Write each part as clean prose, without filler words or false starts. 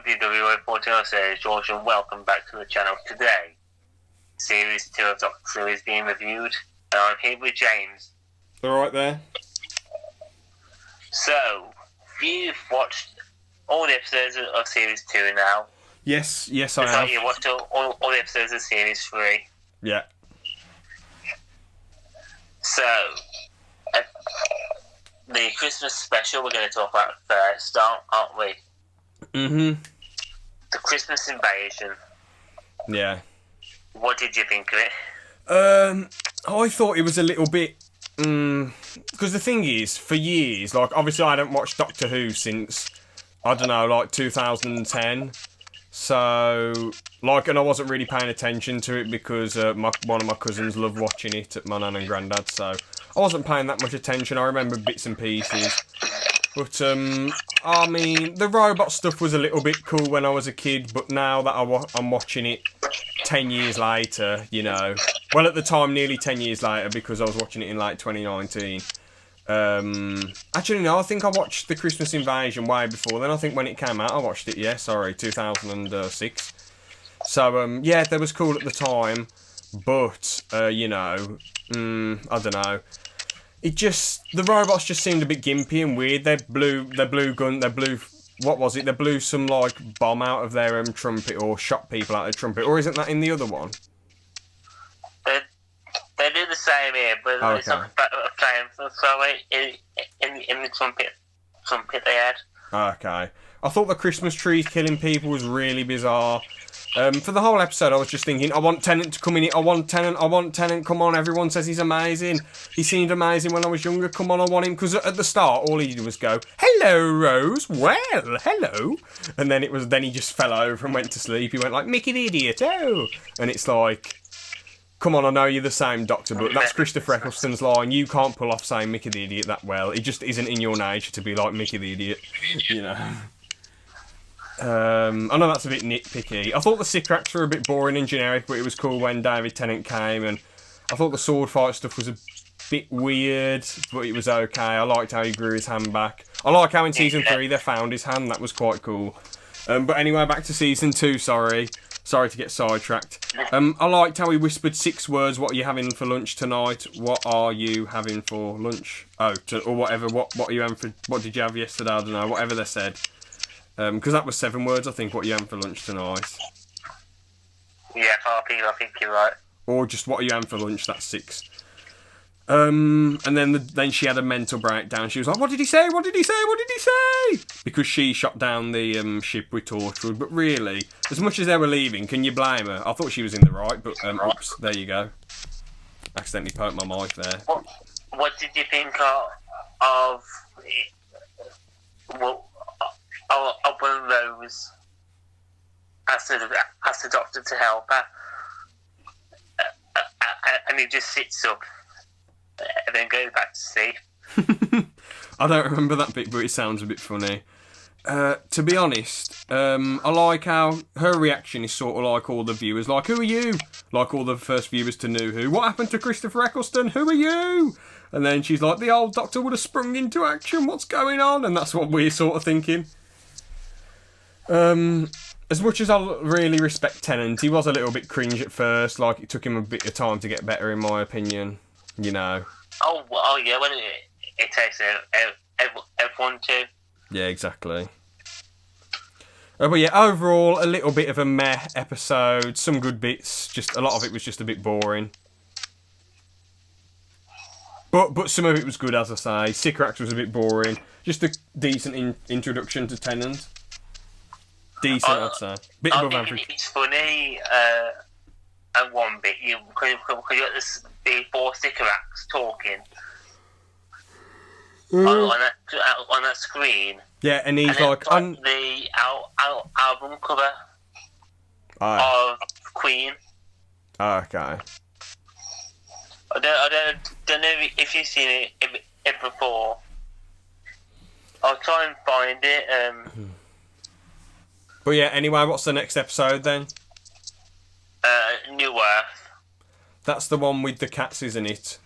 WW reporting on series, George, and welcome back to the channel. Today, Series 2 of Doctor Who is being reviewed, and I'm here with James. Alright there. So, you've watched all the episodes of Series 2 now. Yes, I have. You watched all the episodes of Series 3. Yeah. So, the Christmas special we're going to talk about first, aren't we? Mm-hmm. The Christmas invasion. Yeah. What did you think of it? I thought it was a little bit... Because the thing is, for years, like, obviously I hadn't watched Doctor Who since, I don't know, like 2010. So, like, and I wasn't really paying attention to it because one of my cousins loved watching it at my nan and granddad, so I wasn't paying that much attention. I remember bits and pieces. But, I mean, the robot stuff was a little bit cool when I was a kid, but now that I'm watching it 10 years later, you know. Well, at the time, nearly 10 years later, because I was watching it in, like, 2019. Actually, no, I think I watched The Christmas Invasion way before then. I think when it came out, I watched it, 2006. So, yeah, that was cool at the time, but, you know, I don't know. It just, the robots just seemed a bit gimpy and weird. They blew what was it? They blew some, like, bomb out of their trumpet or shot people out of the trumpet. Or isn't that in the other one? They do the same here, but okay. It's not a flame throw in the trumpet they had. Okay. I thought the Christmas tree killing people was really bizarre. For the whole episode, I was just thinking, I want Tennant to come in. I want Tennant, come on, everyone says he's amazing. He seemed amazing when I was younger, come on, I want him. Because at the start, all he did was go, hello, Rose, well, hello. And then he just fell over and went to sleep. He went like, Mickey the Idiot, oh. And it's like, come on, I know you're the same Doctor, but that's Christopher Eccleston's line. You can't pull off saying Mickey the Idiot that well. It just isn't in your nature to be like Mickey the Idiot, you know. I know that's a bit nitpicky. I thought the Sycorax were a bit boring and generic, but it was cool when David Tennant came, and I thought the sword fight stuff was a bit weird, but it was okay. I liked how he grew his hand back. I like how in season 3 they found his hand. That was quite cool. But anyway, back to season 2, sorry to get sidetracked. I liked how he whispered 6 words. What are you having for lunch tonight? What are you having for lunch? Or whatever. What are you having for? What did you have yesterday? I don't know. Whatever they said. Because that was 7 words, I think. What are you having for lunch tonight? Yeah, I think you're right. Or just what are you having for lunch? That's 6. And then she had a mental breakdown. She was like, "What did he say? What did he say? What did he say?" Because she shot down the ship with Torchwood. But really, as much as they were leaving, can you blame her? I thought she was in the right, but oops, there you go. Accidentally poked my mic there. What did you think of one of those? Asked the Doctor to help her, and he just sits up. And then go back to sleep. I don't remember that bit, but it sounds a bit funny. To be honest, I like how her reaction is sort of like all the viewers. Like, who are you? Like all the first viewers to New Who. What happened to Christopher Eccleston? Who are you? And then she's like, the old Doctor would have sprung into action. What's going on? And that's what we're sort of thinking. As much as I really respect Tennant, he was a little bit cringe at first. Like, it took him a bit of time to get better, in my opinion. You know. Oh yeah, when it takes everyone to. Yeah, exactly. But yeah, overall, a little bit of a meh episode. Some good bits, just a lot of it was just a bit boring. But some of it was good, as I say. Sycorax was a bit boring. Just a decent introduction to Tennant. Decent, I'd say. Bit above average. It's funny. And one bit, you got the 4 Sycorax talking on that screen. Yeah, and he's and like on the album cover of Queen. Okay. I don't know if you've seen it before. I'll try and find it. But yeah, anyway, what's the next episode then? New Earth. That's the one with the cats, isn't it?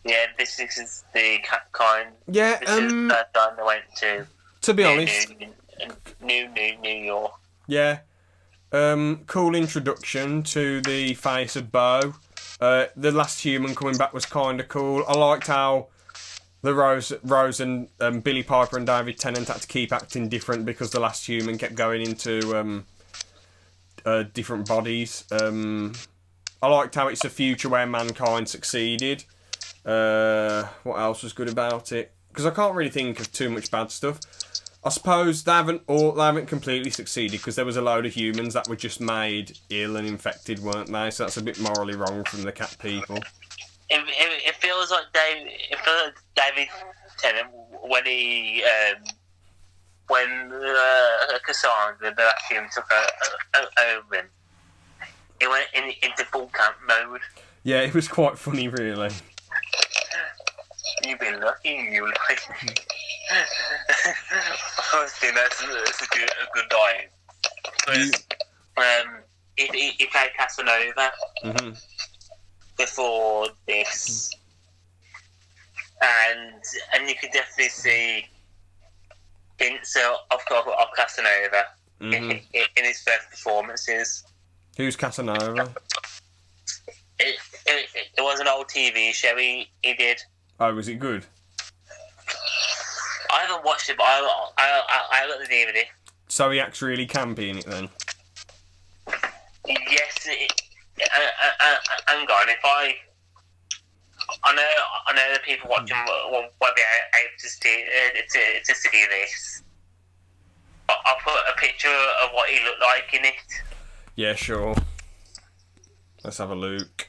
Yeah, this is the cat kind. Yeah, this is the first time I went to. To be honest, New York. Yeah. Cool introduction to the face of Bo. The last human coming back was kind of cool. I liked how the Rose and Billy Piper and David Tennant had to keep acting different because the last human kept going into different bodies. I liked how it's a future where mankind succeeded. What else was good about it? Because I can't really think of too much bad stuff. I suppose they haven't completely succeeded because there was a load of humans that were just made ill and infected, weren't they? So that's a bit morally wrong from the cat people. It feels like David Tennant when he when Cassandra, the last human, took over him. He went into full camp mode. Yeah, it was quite funny, really. You've been lucky, you like. I think that's a good line. He played Casanova before this, and you could definitely see hints of Casanova in his first performances. Who's Casanova? It was an old TV show he did. Oh, was it good? I haven't watched it, but I got the DVD. So he acts really campy in it then? Yes, hang on. If I know the people watching won't be able to see this. I'll put a picture of what he looked like in it. Yeah, sure. Let's have a look.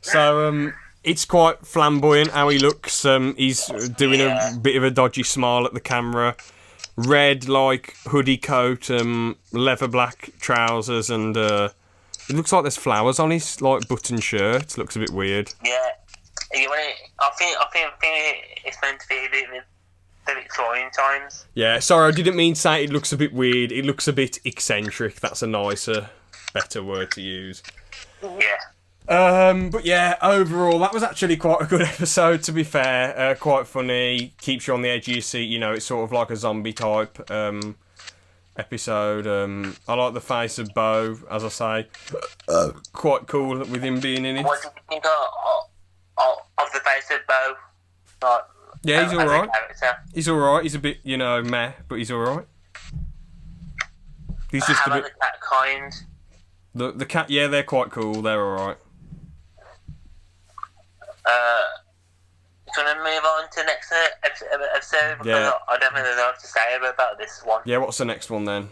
So, it's quite flamboyant how he looks. He's doing a bit of a dodgy smile at the camera. Red, hoodie coat, leather black trousers, and it looks like there's flowers on his, button shirt. Looks a bit weird. Yeah. I think it's meant to be a bit Victorian times. Yeah, sorry, I didn't mean to say it looks a bit weird. It looks a bit eccentric. That's a nicer, better word to use. Yeah. But yeah, overall, that was actually quite a good episode, to be fair. Quite funny, keeps you on the edge of your seat, it's sort of like a zombie type episode. I like the face of Bo, as I say. Quite cool with him being in it. What do you think of the face of Bo? Yeah, he's alright. He's alright, he's a bit, meh, but he's alright. He's just How about the cat kind? The cat, yeah, they're quite cool, they're alright. Do you want to move on to the next episode? Because Yeah. I don't really know what to say about this one. Yeah, what's the next one then?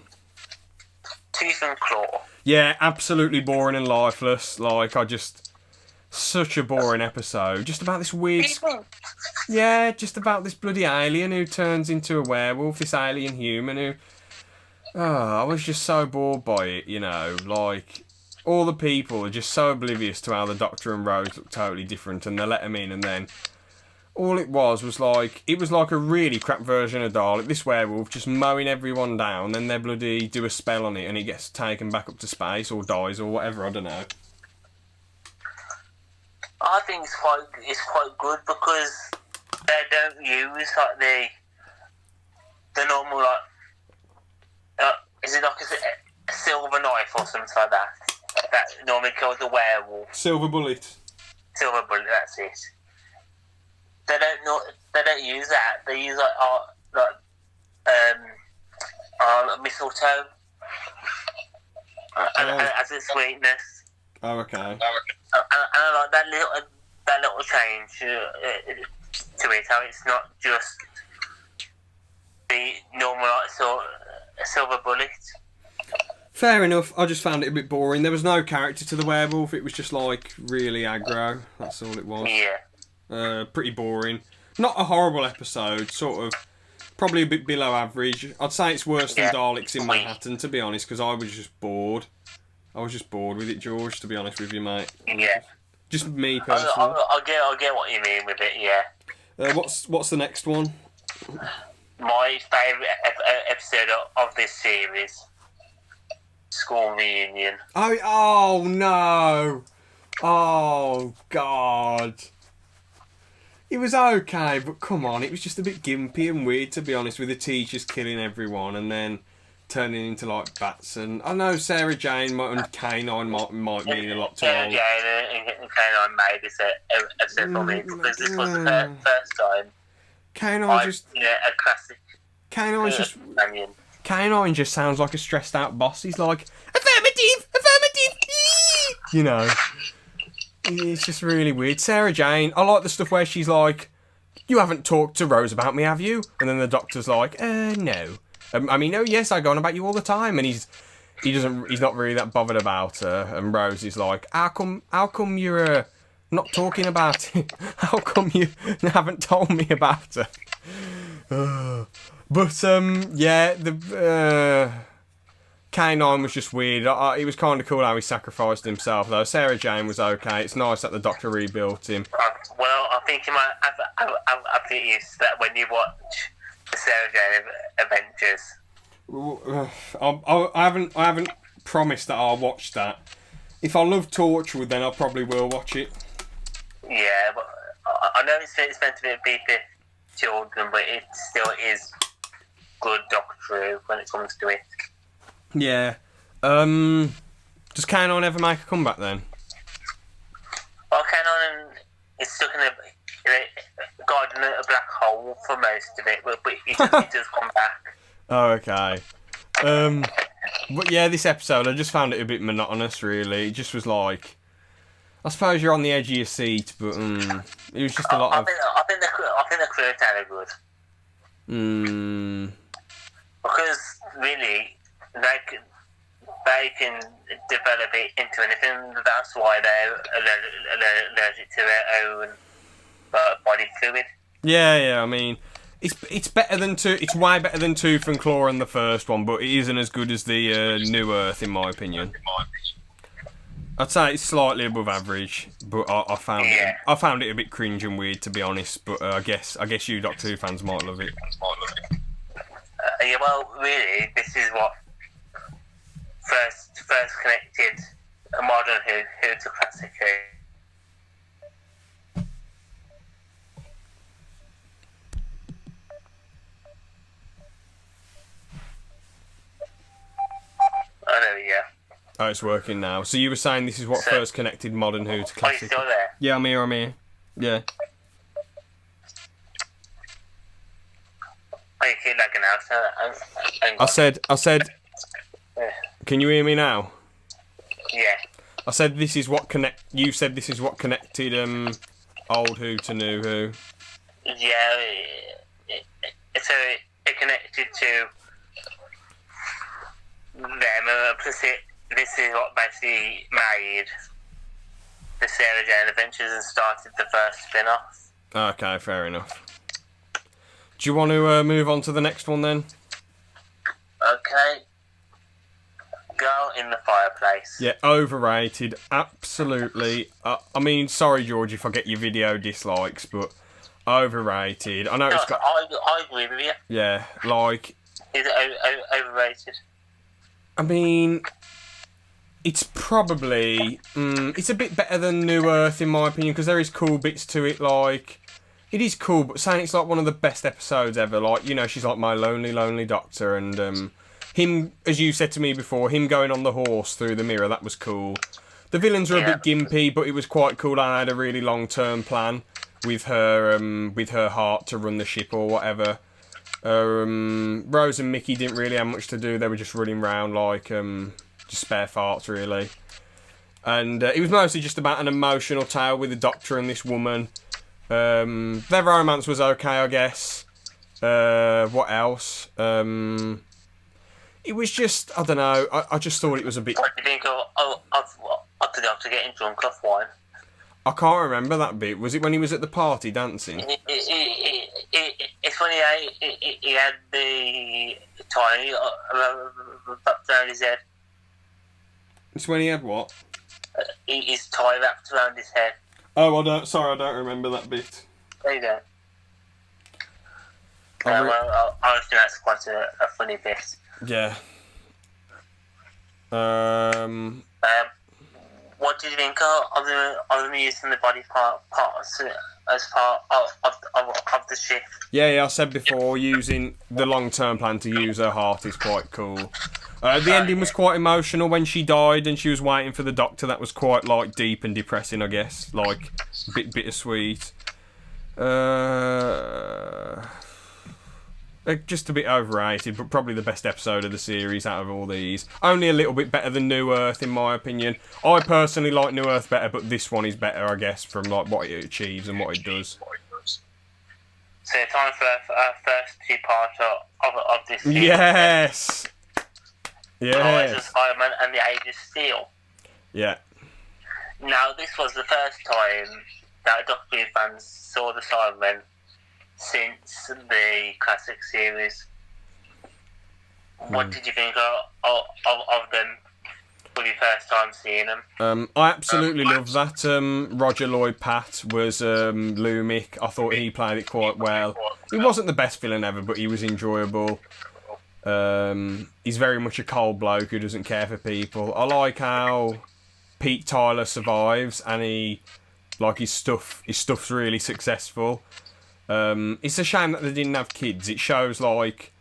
Tooth and Claw. Yeah, absolutely boring and lifeless. Such a boring episode. Just about this weird... Yeah, just about this bloody alien who turns into a werewolf, this alien human who... Oh, I was just so bored by it, all the people are just so oblivious to how the Doctor and Rose look totally different, and they let him in, and then all it was like a really crap version of Dalek, this werewolf just mowing everyone down, then they bloody do a spell on it, and he gets taken back up to space, or dies, or whatever, I don't know. I think it's quite good because they don't use the normal is it like a silver knife or something like that normally kills the werewolf. Silver bullet. Silver bullet, that's it. They don't use that. They use mistletoe as a sweetness. Oh, okay. And I like that little change to it. How it's not just the normal silver bullet. Fair enough. I just found it a bit boring. There was no character to the werewolf. It was just really aggro. That's all it was. Yeah. Pretty boring. Not a horrible episode. Sort of, probably a bit below average. I'd say it's worse than Daleks in Manhattan, to be honest, because I was just bored. I was just bored with it, George. To be honest with you, mate. Yeah. Just me personally. I'll get what you mean with it. Yeah. What's the next one? My favourite episode of this series. School reunion. Oh no! Oh God! It was okay, but come on, it was just a bit gimpy and weird, to be honest, with the teachers killing everyone and then turning into like bats. And I know Sarah Jane and Canine might mean a lot to Sarah all. Jane and Canine made this episode for me because this was the first time Canine just a classic Canine just sounds like a stressed out boss. He's like, affirmative, affirmative, you know. It's just really weird. Sarah Jane, I like the stuff where she's like, you haven't talked to Rose about me, have you? And then the doctor's like, no. I mean, oh yes, I go on about you all the time. And he's not really that bothered about her. And Rose is like, how come you're not talking about it? How come you haven't told me about her? But yeah, the K9 was just weird. It was kind of cool how he sacrificed himself, though. Sarah Jane was okay. It's nice that the Doctor rebuilt him. Well, I think you might have to use that when you watch the Sarah Jane Adventures. I haven't promised that I'll watch that. If I love Torchwood, then I probably will watch it. Yeah, but I know it's meant to be for children, but it still is good Doctor Who when it comes to it. Yeah. Does Kanon ever make a comeback then? Well, Kanon is stuck in a black hole for most of it, but it does come back. Oh, okay. But yeah, this episode, I just found it a bit monotonous, really. It just was like, I suppose you're on the edge of your seat, but it was just a lot of... I think the crew are good. Because, really, they can develop it into anything. That's why they're allergic to their own body fluid. Yeah. I mean, it's better than it's way better than Tooth and Claw in the first one, but it isn't as good as the New Earth, in my opinion. I'd say it's slightly above average, but I found it a bit cringe and weird, to be honest. But I guess you Doctor Who fans might love it. Yeah, well, really, this is what first connected a modern Who to classic Who. Oh, there we go. Oh, it's working now. So you were saying this is what first connected modern Who to classic? Are you still there? Yeah, I'm here. Yeah. Oh, you keep lagging out. I said. Yeah. Can you hear me now? Yeah. I said this is what You said this is what connected old Who to new Who. Yeah. So it connected to them. Plus, this is what basically made the Sarah Jane Adventures and started the first spin-off. Okay, fair enough. Do you want to move on to the next one then? Okay. Girl in the Fireplace. Yeah, overrated. Absolutely. I mean, sorry, George, if I get your video dislikes, but overrated. I know it's got... I agree with you. Yeah, like... Is it overrated? I mean... It's probably... it's a bit better than New Earth, in my opinion, because there is cool bits to it, like... It is cool, but saying it's like one of the best episodes ever, like, you know, she's like my lonely, lonely doctor, and him, as you said to me before, him going on the horse through the mirror, that was cool. The villains were a bit gimpy, but it was quite cool. I had a really long-term plan with her heart to run the ship or whatever. Rose and Mickey didn't really have much to do. They were just running around like just spare farts, really. And it was mostly just about an emotional tale with the doctor and this woman. Their romance was okay, I guess. What else? It was just, I don't know, I just thought it was a bit... What do you think of the doctor getting drunk off wine? I can't remember that bit. Was it when he was at the party dancing? It's when he had the tie wrapped around his head. It's when he had what? His tie wrapped around his head. Oh, I don't remember that bit. There you go. I think that's quite a funny bit. Yeah. What did you think of them using the body parts as part of the shift. Yeah, I said before, using the long-term plan to use her heart is quite cool. The ending was quite emotional when she died and she was waiting for the doctor. That was quite, like, deep and depressing, I guess. Like, a bit bittersweet. Just a bit overrated, but probably the best episode of the series out of all these. Only a little bit better than New Earth, in my opinion. I personally like New Earth better, but this one is better, I guess, from like what it achieves and what it does. So time for our first two-part of this series. Yes! Rise of Yes! Spider-Man and the Age of Steel. Yeah. Now, this was the first time that Doctor Who fans saw the Cybermen since the classic series. What did you think of them for your first time seeing them? I absolutely love that. Roger Lloyd Pat was Lumic. I thought he played it quite well. He wasn't the best villain ever, but he was enjoyable. He's very much a cold bloke who doesn't care for people. I like how Pete Tyler survives and his stuff's really successful. It's a shame that they didn't have kids. It shows like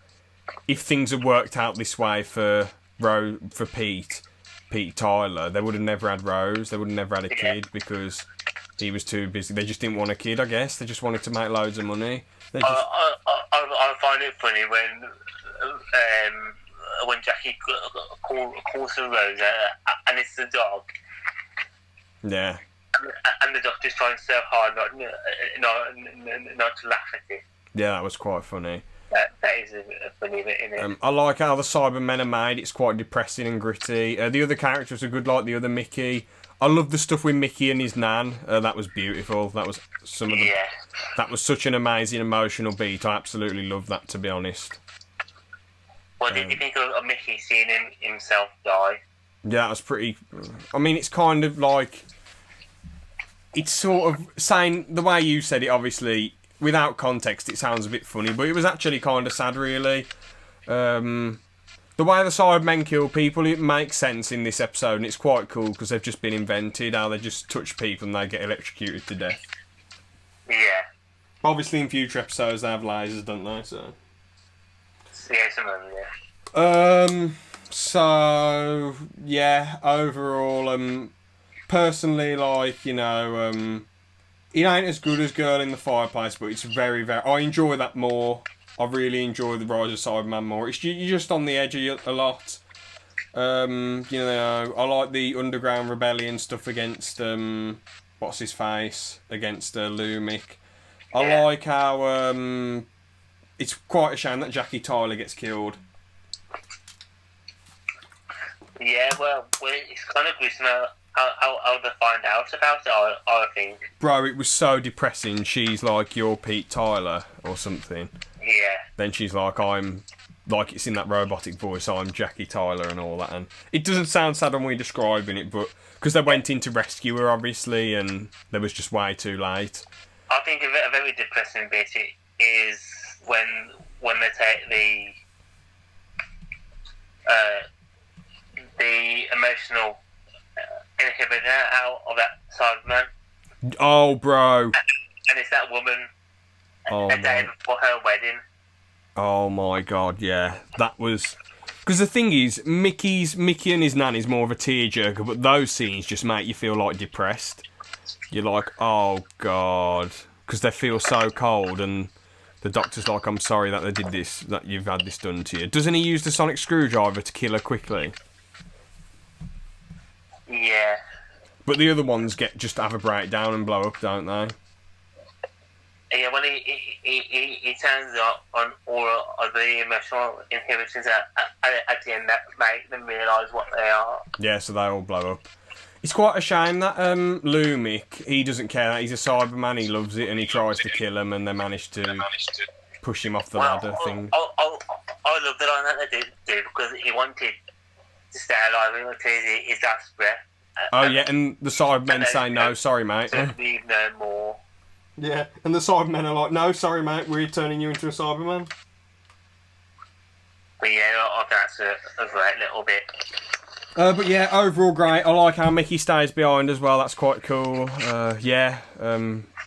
if things had worked out this way for Pete Tyler, they would have never had Rose. They would have never had a kid because he was too busy. They just didn't want a kid, I guess. They just wanted to make loads of money. I find it funny when Jackie calls her Rose and it's the dog. Yeah. And the doctor's trying so hard not to laugh at it. Yeah, that was quite funny. That is a funny bit, isn't it? I like how the Cybermen are made. It's quite depressing and gritty. The other characters are good, like the other Mickey. I love the stuff with Mickey and his nan. That was beautiful. That was some of the. Yeah. That was such an amazing emotional beat. I absolutely love that, to be honest. What did you think of Mickey seeing himself die? Yeah, that was pretty. I mean, it's kind of like. It's sort of saying the way you said it. Obviously, without context, it sounds a bit funny, but it was actually kind of sad, really. The way the Cybermen kill people, it makes sense in this episode, and it's quite cool because they've just been invented. How they just touch people and they get electrocuted to death. Yeah. Obviously, in future episodes, they have lasers, don't they? So. Yeah, some of them, yeah. So yeah, overall, personally, like, it ain't as good as Girl in the Fireplace, but it's very, very. I enjoy that more. I really enjoy the Rise of Cyberman more. You're just on the edge a lot. I like the Underground Rebellion stuff against what's his face against Lumic. I like how it's quite a shame that Jackie Tyler gets killed. Yeah, well, it's kind of gruesome how they find out about it, I think. Bro, it was so depressing. She's like, "You're Pete Tyler," or something. Yeah. Then she's like, "I'm," like it's in that robotic voice, "I'm Jackie Tyler," and all that. And it doesn't sound sad when we're describing it, but because they went in to rescue her, obviously, and they was just way too late. I think a very depressing bit is when they take the emotional inhibitor out of that Cyberman. Oh, bro. And it's that woman a day before her wedding. Oh my god, yeah. That was. Because the thing is, Mickey and his nan is more of a tearjerker, but those scenes just make you feel like depressed. You're like, oh god. Because they feel so cold, and the doctor's like, I'm sorry that they did this, that you've had this done to you. Doesn't he use the sonic screwdriver to kill her quickly? Yeah. But the other ones just have a breakdown and blow up, don't they? Yeah, well, he turns on all of the emotional inhibitions at the end that make them realise what they are. Yeah, so they all blow up. It's quite a shame that Lumic, he doesn't care. He's a Cyberman, he loves it, and he tries to kill him, and they manage to push him off the ladder thing. I love the line that they do because he wanted to stay alive until his last breath. Yeah, and the Cybermen say, no, sorry, mate. Leave no more. Yeah, and the Cybermen are like, no, sorry, mate, we're turning you into a Cyberman. But yeah, I think that's a great little bit. But yeah, overall great. I like how Mickey stays behind as well. That's quite cool.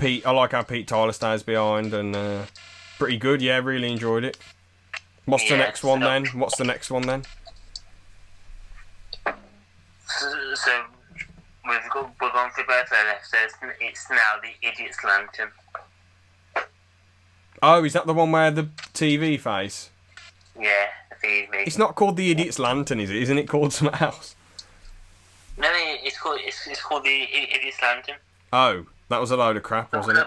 I like how Pete Tyler stays behind, and pretty good. Yeah, really enjoyed it. What's the next one then? So we're going for both episodes. It's now the Idiot's Lantern. Oh, is that the one where the TV face? Yeah, the TV. It's not called the Idiot's Lantern, is it? Isn't it called something else? No, it's called the Idiot's Lantern. Oh, that was a load of crap, wasn't it?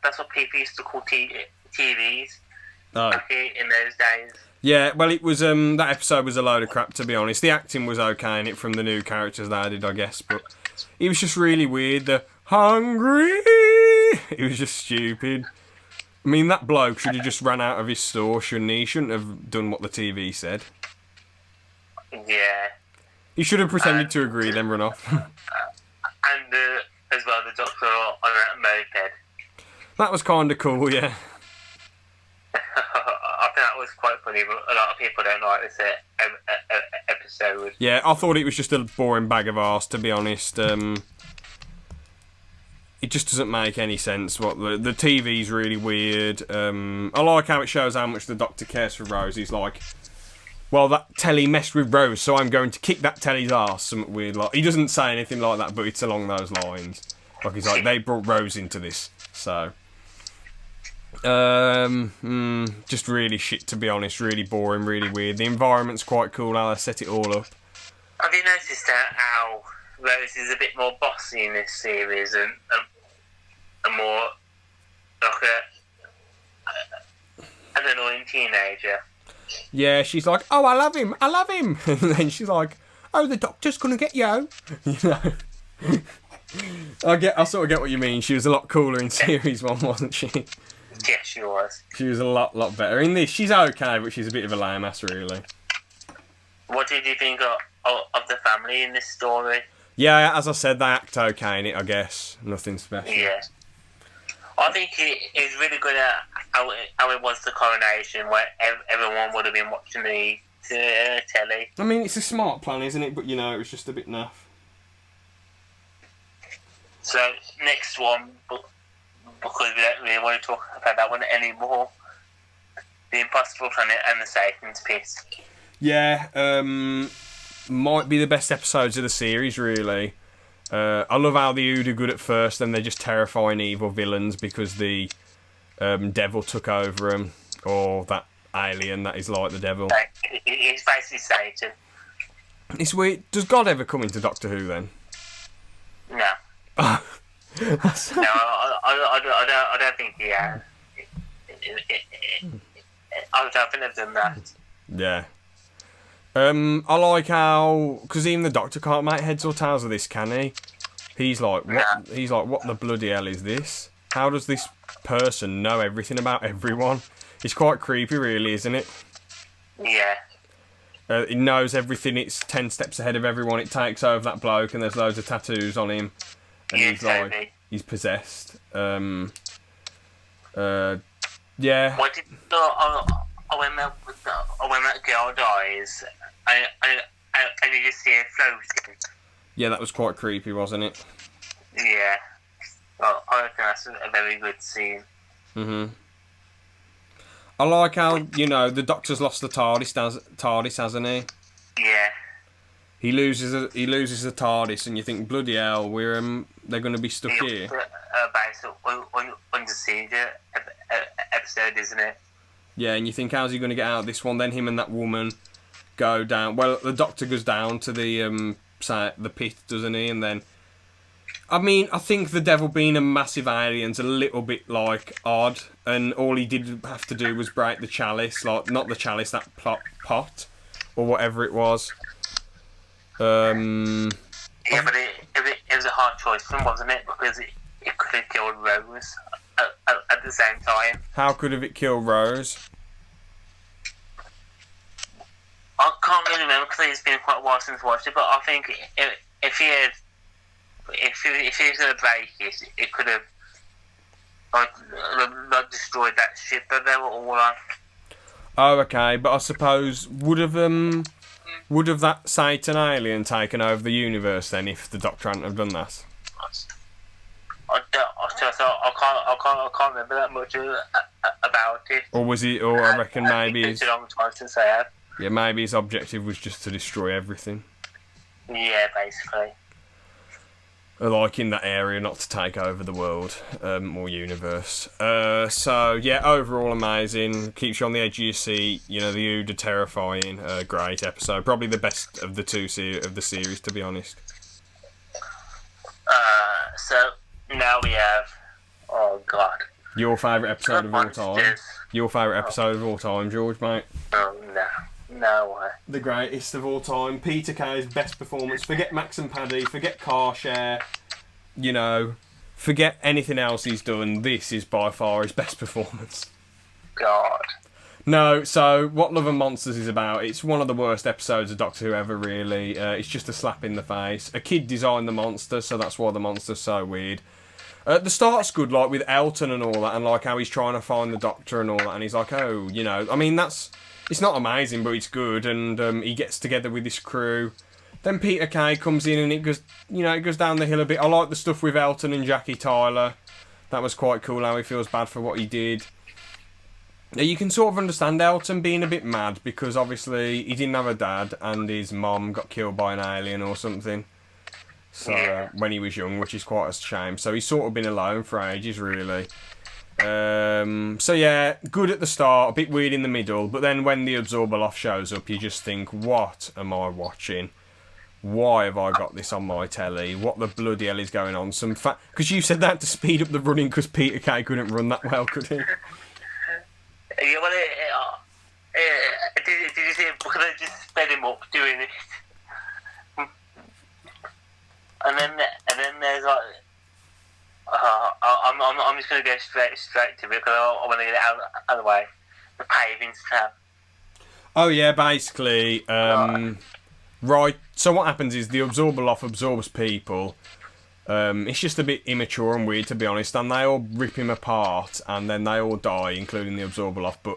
That's what people used to call TVs Oh. back in those days. Yeah, well, it was that episode was a load of crap, to be honest. The acting was okay in it from the new characters they added, I guess, but it was just really weird. The hungry, it was just stupid. I mean, that bloke should have just ran out of his store, shouldn't he? He shouldn't have done what the TV said. Yeah. He should have pretended to agree, then run off. And as well, the Doctor on a moped. That was kind of cool, yeah. I think that was quite funny, but a lot of people don't like this episode. Yeah, I thought it was just a boring bag of arse, to be honest. It just doesn't make any sense. What the TV's really weird. I like how it shows how much the Doctor cares for Rose. He's like, well, that telly messed with Rose, so I'm going to kick that telly's arse. Something weird. Like, he doesn't say anything like that, but it's along those lines. Like, he's like, they brought Rose into this, so. Just really shit, to be honest. Really boring, really weird. The environment's quite cool how they set it all up. Have you noticed how Rose is a bit more bossy in this series and more like an annoying teenager? Yeah, she's like, oh, I love him. And then she's like, oh, the Doctor's gonna get you. You know. I sort of get what you mean. She was a lot cooler in series 1, wasn't she? Yeah, she was. She was a lot better. In this, she's okay, but she's a bit of a lame ass, really. What did you think of the family in this story? Yeah, as I said, they act okay in it, I guess. Nothing special. Yeah. I think it's really good at how it was the coronation, where everyone would have been watching the telly. I mean, it's a smart plan, isn't it? But, you know, it was just a bit naff. So, next one, because we don't really want to talk about that one anymore, The Impossible Planet and the Satan's Pit. Yeah, might be the best episodes of the series, really. I love how the Ood are good at first, then they're just terrifying evil villains because the devil took over them, or that alien that is like the devil. He's basically Satan. It's weird. Does God ever come into Doctor Who then? No. No, I don't think he has. I don't think they've done that. Yeah. I like how, because even the Doctor can't make heads or tails of this, can he? He's like, what? Yeah. He's like, what the bloody hell is this? How does this person know everything about everyone? It's quite creepy, really, isn't it? Yeah. It knows everything. It's 10 steps ahead of everyone. It takes over that bloke, and there's loads of tattoos on him, and he's totally. Like, he's possessed. Yeah. What did when that girl dies, and you just see her floating. Yeah, that was quite creepy, wasn't it? Yeah. Well, I think that's a very good scene. Mhm. I like how, you know, the Doctor's lost the TARDIS, hasn't he? Yeah. He loses the TARDIS, and you think, bloody hell, they're going to be stuck here. Based on Under Siege episode, isn't it? Yeah, and you think, how's he going to get out of this one? Then him and that woman go down. Well, the Doctor goes down to the pit, doesn't he? And then, I mean, I think the devil being a massive alien's a little bit, like, odd. And all he did have to do was break the chalice. Like, not the chalice, that pot. Or whatever it was. Yeah, but it was a hard choice for him, wasn't it? Because it could have killed Rose at the same time. How could have it killed Rose? I can't really remember because it's been quite a while since I watched it, but I think if he was going to break it, it could have like destroyed that ship that they were all on. Oh, okay, but I suppose would have that Satan alien taken over the universe then if the Doctor hadn't have done that? I I can't remember that much about it. Or was he? Or I reckon maybe it's a long time since I have. Yeah, maybe his objective was just to destroy everything. Yeah, basically. Like in that area, not to take over the world or universe. So yeah, overall amazing. Keeps you on the edge of your seat. You know, the Ood are terrifying. Great episode, probably the best of the of the series, to be honest. So now we have. Oh God. Your favourite episode of all time. Your favourite episode of all time, George, mate. Oh no. No way. The greatest of all time. Peter Kay's best performance. Forget Max and Paddy. Forget Car Share. You know, forget anything else he's done. This is by far his best performance. God. No, so what Love and Monsters is about, it's one of the worst episodes of Doctor Who ever, really. It's just a slap in the face. A kid designed the monster, so that's why the monster's so weird. The start's good, like, with Elton and all that, and, like, how he's trying to find the Doctor and all that, and he's like, oh, you know, I mean, that's... It's not amazing, but it's good, and he gets together with his crew. Then Peter Kay comes in, and it goes, you know, it goes down the hill a bit. I like the stuff with Elton and Jackie Tyler. That was quite cool, how he feels bad for what he did. You can sort of understand Elton being a bit mad, because obviously he didn't have a dad, and his mom got killed by an alien or something. So, when he was young, which is quite a shame. So he's sort of been alone for ages, really. So yeah, good at the start, a bit weird in the middle, but then when the Absorbaloff shows up, you just think, what am I watching? Why have I got this on my telly? What the bloody hell is going on? Because you said that to speed up the running because Peter Kay couldn't run that well, could he? Yeah, well, did you see it? Because they just sped him up doing it. And then there's like... I'm just going to go straight to it because I want to get it out of the way. The paving slab. Oh yeah, basically, right. So what happens is the Absorbaloff absorbs people. It's just a bit immature and weird, to be honest, and they all rip him apart, and then they all die, including the Absorbaloff. But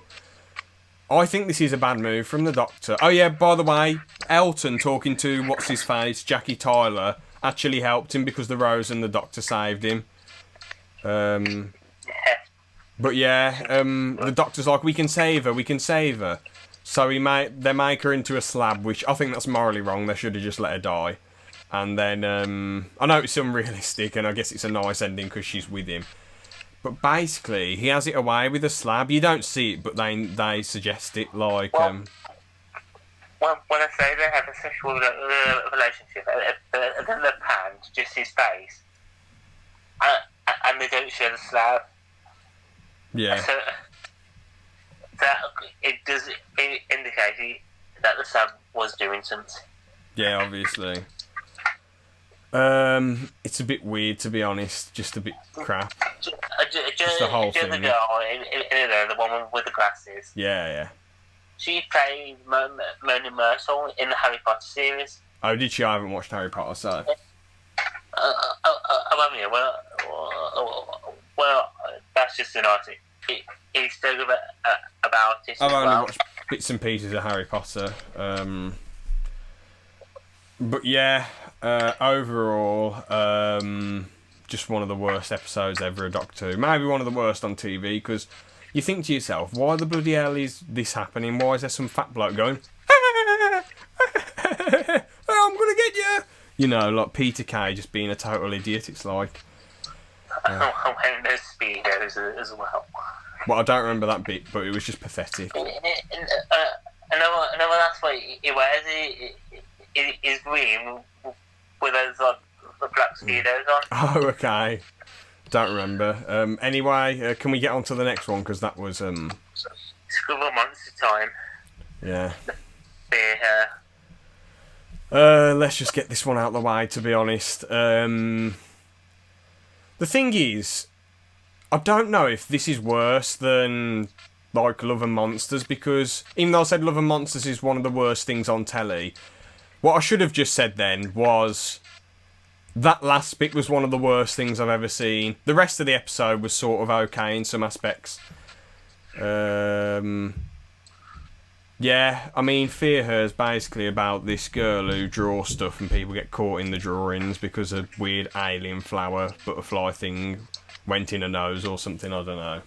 I think this is a bad move from the Doctor. Oh yeah, by the way, Elton talking to what's his face, Jackie Tyler, actually helped him because the Rose and the Doctor saved him. But yeah, the Doctor's like, we can save her. So they make her into a slab, which I think that's morally wrong. They should have just let her die. And then, I know it's unrealistic, and I guess it's a nice ending because she's with him. But basically, he has it away with a slab. You don't see it, but they suggest it, like... when I say they have a sexual relationship, and then they pan to just his face, and they don't show the slab. Yeah. So that it does indicate that the slab was doing something. Yeah, obviously. It's a bit weird, to be honest. Just a bit crap. Just the whole thing. The girl in there, the woman with the glasses. Yeah. She played Mona Mercer in the Harry Potter series. Oh, did she? I haven't watched Harry Potter, so... Well, that's just an article. He's still about it. I've only watched bits and pieces of Harry Potter. But yeah, overall, just one of the worst episodes ever of Doctor Who. Maybe one of the worst on TV, because you think to yourself, why the bloody hell is this happening? Why is there some fat bloke going, I'm gonna get you? You know, like Peter Kay just being a total idiot. It's like... And there's speedos as well. Well, I don't remember that bit, but it was just pathetic. Another that's what he wears is green with those the black speedos on. Oh, okay. Don't remember. Anyway, can we get on to the next one? Because that was... Scribble Monster time. Yeah. Yeah. Let's just get this one out of the way, to be honest. The thing is, I don't know if this is worse than, like, Love and Monsters, because even though I said Love and Monsters is one of the worst things on telly, what I should have just said then was that last bit was one of the worst things I've ever seen. The rest of the episode was sort of okay in some aspects. Yeah, I mean, Fear Her is basically about this girl who draws stuff and people get caught in the drawings because a weird alien flower butterfly thing went in a nose or something. I don't know.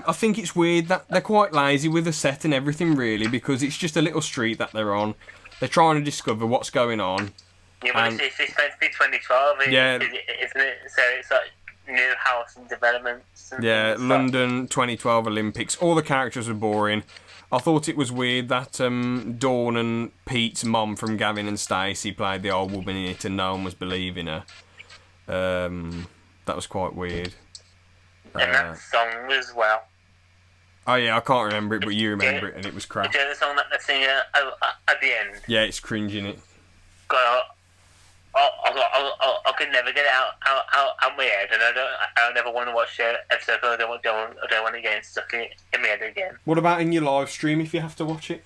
I think it's weird that they're quite lazy with the set and everything, really, because it's just a little street that they're on. They're trying to discover what's going on. Yeah, but it's meant to be 2012, yeah, isn't it? So it's like new house and developments. And yeah, London 2012 Olympics. All the characters are boring. I thought it was weird that Dawn and Pete's mom from Gavin and Stacey played the old woman in it and no one was believing her. That was quite weird. And that song as well. Oh yeah, I can't remember it, but you remember it, and it was crap. Do you know the song that they sing at the end? Yeah, it's cringing it. God, I could never get it out my head, and I never want to watch the episode. I don't want to get stuck in my head again. What about in your live stream if you have to watch it?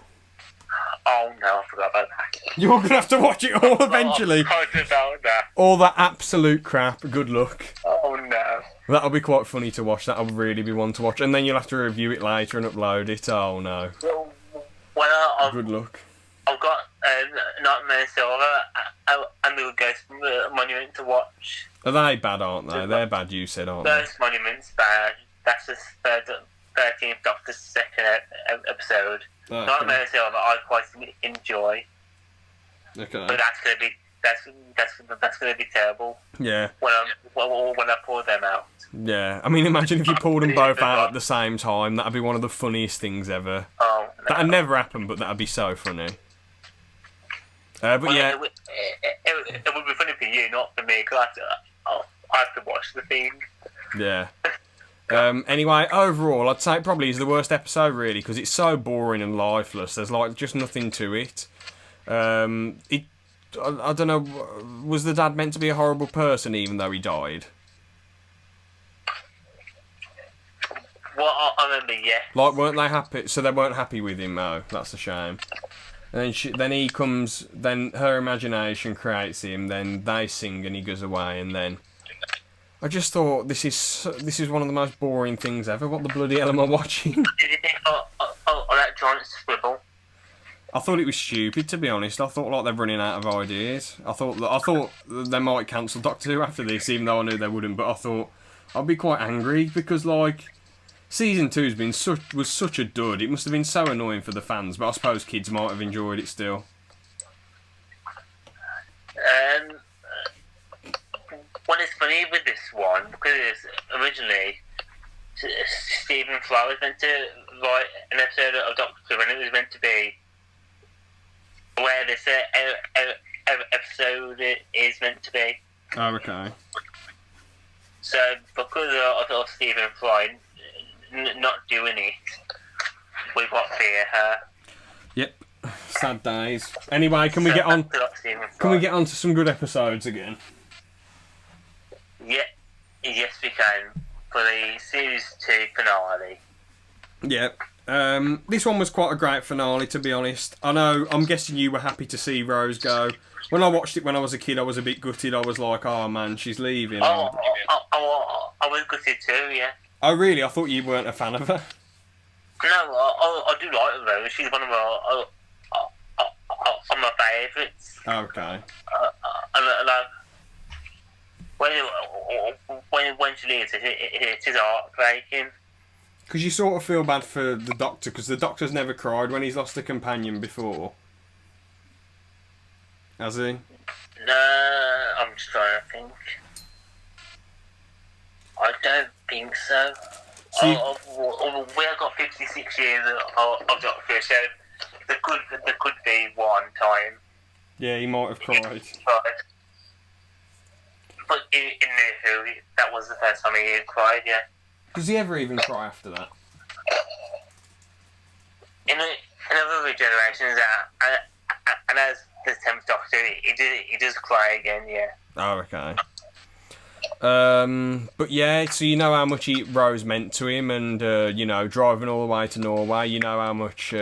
Oh no, I forgot about that. You're gonna have to watch it all eventually. I forgot about that. All that absolute crap. Good luck. Oh no. That'll be quite funny to watch. That'll really be one to watch, and then you'll have to review it later and upload it. Oh no. Well, good luck. I've got Nightmare Silver and the Ghost Monument to watch. Are they bad, aren't they? They're bad, you said, aren't they? Ghost Monument's bad. That's the 13th Doctor's second episode. Okay. Nightmare Silver I quite enjoy. Okay. But that's gonna be terrible. Yeah. When I pull them out. Yeah. I mean, imagine if you pulled them both out at the same time. That'd be one of the funniest things ever. Oh. No. That'd never happen, but that'd be so funny. But yeah. It would be funny for you, not for me, because I have to watch the thing. Yeah. Anyway, overall, I'd say it probably is the worst episode, really, because it's so boring and lifeless. There's, like, just nothing to it. I don't know, was the dad meant to be a horrible person, even though he died? Well, I remember, yeah. Like, weren't they happy? So they weren't happy with him, oh, that's a shame. And then he comes, then her imagination creates him, then they sing and he goes away, and then... I just thought, this is one of the most boring things ever. What the bloody hell am I watching? Did you think, that giant scribble? I thought it was stupid, to be honest. I thought like they're running out of ideas. I thought they might cancel Doctor Who after this, even though I knew they wouldn't. But I thought I'd be quite angry because like season 2's was such a dud. It must have been so annoying for the fans. But I suppose kids might have enjoyed it still. Well, it's funny with this one because originally Stephen Fry was meant to write an episode of Doctor Who, and it was meant to be where this episode is meant to be. Oh, okay. So, because of Stephen Fry not doing it, we've got Fear Her. Yep. Sad days. Anyway, can we get on? Can we get on to some good episodes again? Yeah, yes, we can for the series 2 finale. Yep. This one was quite a great finale, to be honest. I know, I'm guessing you were happy to see Rose go. When I watched it when I was a kid, I was a bit gutted. I was like, oh man, she's leaving. I was gutted too, yeah. Oh really? I thought you weren't a fan of her. No, I do like Rose. She's one of my favourites. Okay. When she leaves, it is heartbreaking. Because you sort of feel bad for the Doctor, because the Doctor's never cried when he's lost a companion before. Has he? No, I'm just trying to think. I don't think so. We have got 56 years of Doctor Who, so there could be one time. Yeah, he might have cried. But in New Who, that was the first time he cried, yeah. Does he ever even cry after that? In other generations, and as the 10th Doctor, he does cry again, yeah. Oh, okay. But yeah, so you know how much Rose meant to him, and you know, driving all the way to Norway, you know how much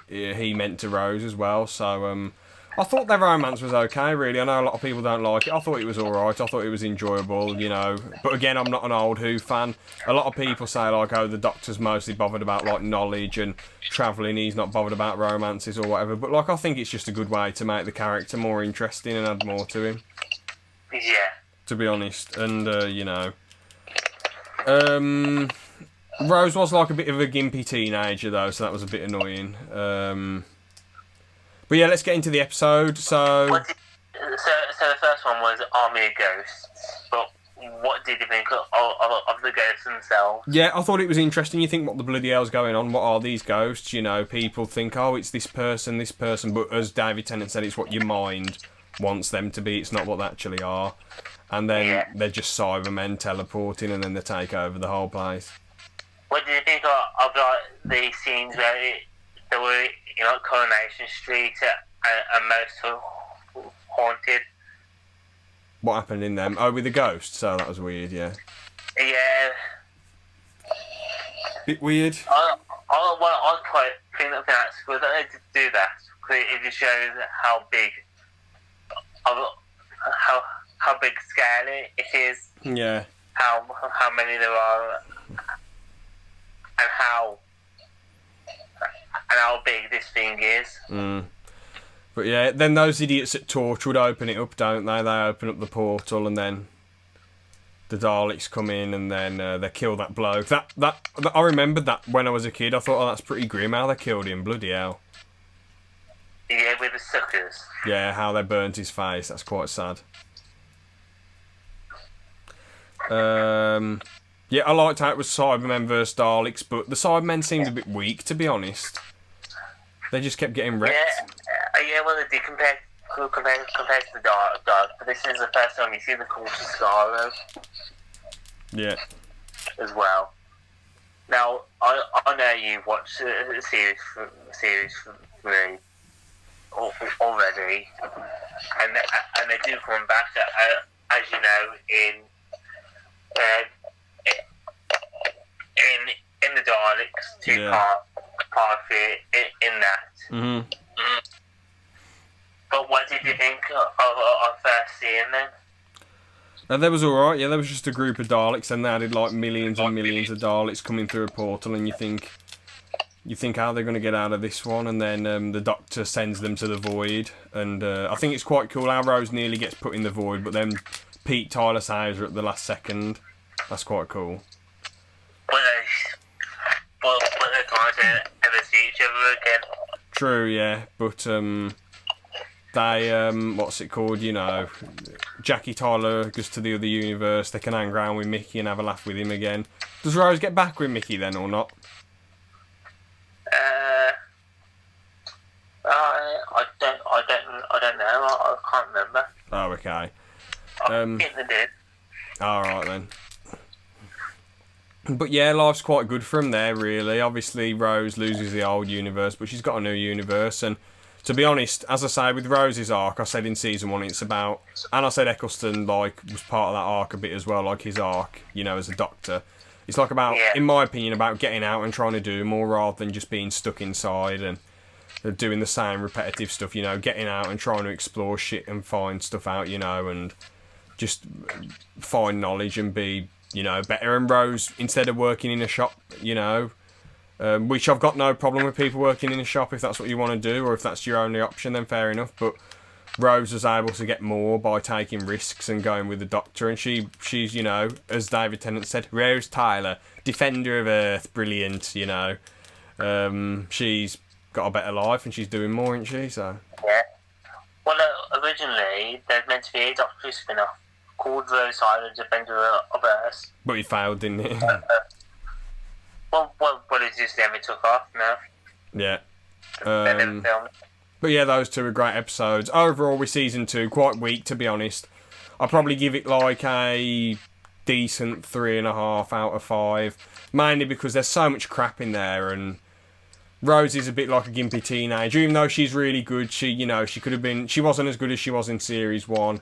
he meant to Rose as well. So I thought their romance was okay, really. I know a lot of people don't like it. I thought it was alright. I thought it was enjoyable, you know. But again, I'm not an old Who fan. A lot of people say, like, oh, the Doctor's mostly bothered about, like, knowledge and travelling. He's not bothered about romances or whatever. But, like, I think it's just a good way to make the character more interesting and add more to him. Yeah. to be honest. And, Rose was like a bit of a gimpy teenager, though, so that was a bit annoying. But yeah, let's get into the episode. So the first one was Army of Ghosts, but what did you think of the ghosts themselves? Yeah, I thought it was interesting. You think, what the bloody hell's going on? What are these ghosts? You know, people think, oh, it's this person, but as David Tennant said, it's what your mind wants them to be. It's not what they actually are. And then they're just Cybermen teleporting, and then they take over the whole place. What did you think of the scenes where they were in Coronation Street and most haunted? What happened in them? Oh, with the ghosts. So that was weird. Yeah. Yeah. Bit weird. I quite think that's good that they do that, because it just shows how big scale it is. Yeah. How many there are, and how big this thing is. Mm. But yeah, then those idiots at Torchwood open it up, don't they? They open up the portal, and then the Daleks come in, and then they kill that bloke. That I remembered that when I was a kid. I thought, oh, that's pretty grim how they killed him. Bloody hell. Yeah, with the suckers. Yeah, how they burnt his face. That's quite sad. Yeah, I liked how it was Cybermen versus Daleks, but the Cybermen seemed a bit weak, to be honest. They just kept getting wrecked. Yeah, well, they did compared to the Dark, but this is the first time you see the Cult of Scarlet. Yeah. As well. Now, I know you've watched the series 3 already, and they do come back, as you know, in the Daleks, part in that. Mm-hmm. But what did you think of first seeing them? That was alright, yeah, there was just a group of Daleks, and they added like millions and millions of Daleks coming through a portal, and you think how they're going to get out of this one, and then the Doctor sends them to the Void, and I think it's quite cool how Rose nearly gets put in the Void, but then Pete Tyler saves her at the last second. That's quite cool. But they're going to ever see each other again. True, yeah, but they, what's it called, you know, Jackie Tyler goes to the other universe, they can hang around with Mickey and have a laugh with him again. Does Rose get back with Mickey then, or not? I don't know, I can't remember. Oh, okay. I think they did. Alright then. But yeah, life's quite good from there, really. Obviously, Rose loses the old universe, but she's got a new universe. And to be honest, as I say, with Rose's arc, I said in season 1, it's about... And I said Eccleston, like, was part of that arc a bit as well, like his arc, you know, as a doctor. It's like about, in my opinion, about getting out and trying to do more rather than just being stuck inside and doing the same repetitive stuff, you know, getting out and trying to explore shit and find stuff out, you know, and just find knowledge and be... you know, better. And Rose, instead of working in a shop, you know, which I've got no problem with people working in a shop if that's what you want to do, or if that's your only option, then fair enough. But Rose was able to get more by taking risks and going with the Doctor, and she's, you know, as David Tennant said, Rose Tyler, defender of Earth, brilliant, you know. She's got a better life and she's doing more, isn't she? So yeah. Well, originally there's meant to be a Doctor spin-off called Rose Tyler, Defender of Earth. But he failed, didn't he? Well, it just never took off now. Yeah. They never filmed. But yeah, those two are great episodes. Overall, with season 2, quite weak, to be honest. I'll probably give it like a decent 3.5 out of 5. Mainly because there's so much crap in there, and Rose is a bit like a gimpy teenager. Even though she's really good, she could have been... She wasn't as good as she was in series 1.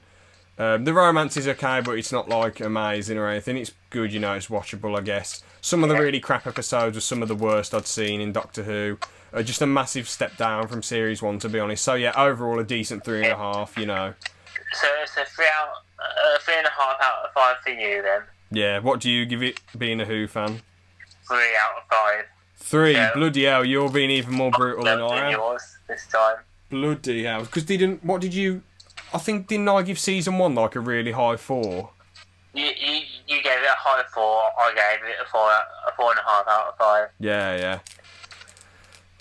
The romance is okay, but it's not like amazing or anything. It's good, you know, it's watchable, I guess. Some of the really crap episodes are some of the worst I'd seen in Doctor Who. Just a massive step down from series 1, to be honest. So yeah, overall a decent 3.5, you know. So 3.5 out of 5 for you then. Yeah, what do you give it, being a Who fan? 3 out of 5. 3, so, bloody hell, you're being even more brutal than I am. Yours this time. Bloody hell, because didn't I give season 1 like a really high 4? You gave it a high 4. I gave it a 4.5 out of 5. Yeah.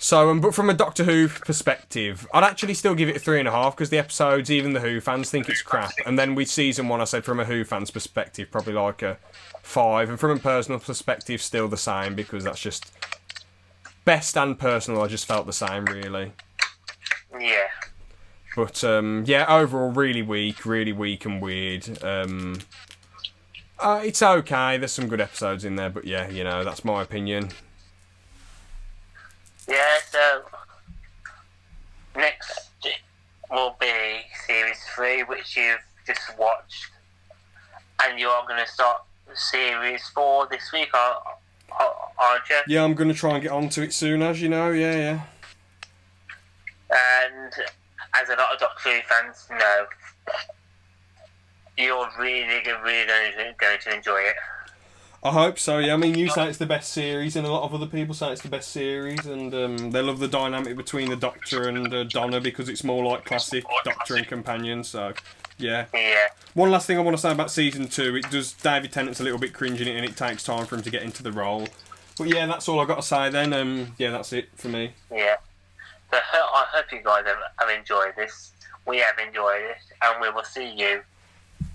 So, but from a Doctor Who perspective, I'd actually still give it a 3.5 because the episodes, even the Who fans think it's crap. And then with season 1, I said from a Who fan's perspective, probably like a 5. And from a personal perspective, still the same because that's just best and personal. I just felt the same, really. Yeah. But overall, really weak and weird. It's okay. There's some good episodes in there, but yeah, that's my opinion. Yeah, so next will be Series 3, which you've just watched. And you are going to start Series 4 this week, aren't you? Yeah, I'm going to try and get onto it soon, as you know, yeah. And as a lot of Doctor Who fans know, you're really going to enjoy it. I hope so, yeah. I mean, you say it's the best series, and a lot of other people say it's the best series, and they love the dynamic between the Doctor and Donna because it's more like classic Doctor and companion, so, yeah. One last thing I want to say about Season 2, David Tennant's a little bit cringe in it, and it takes time for him to get into the role. But yeah, that's all I've got to say then. Yeah, that's it for me. Yeah. So I hope you guys have enjoyed this. We have enjoyed it, and we will see you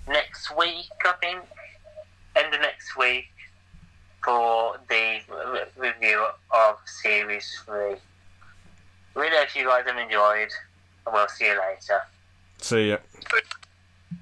next week, I think. End of next week for the review of Series 3. Really hope you guys have enjoyed, and we'll see you later. See ya.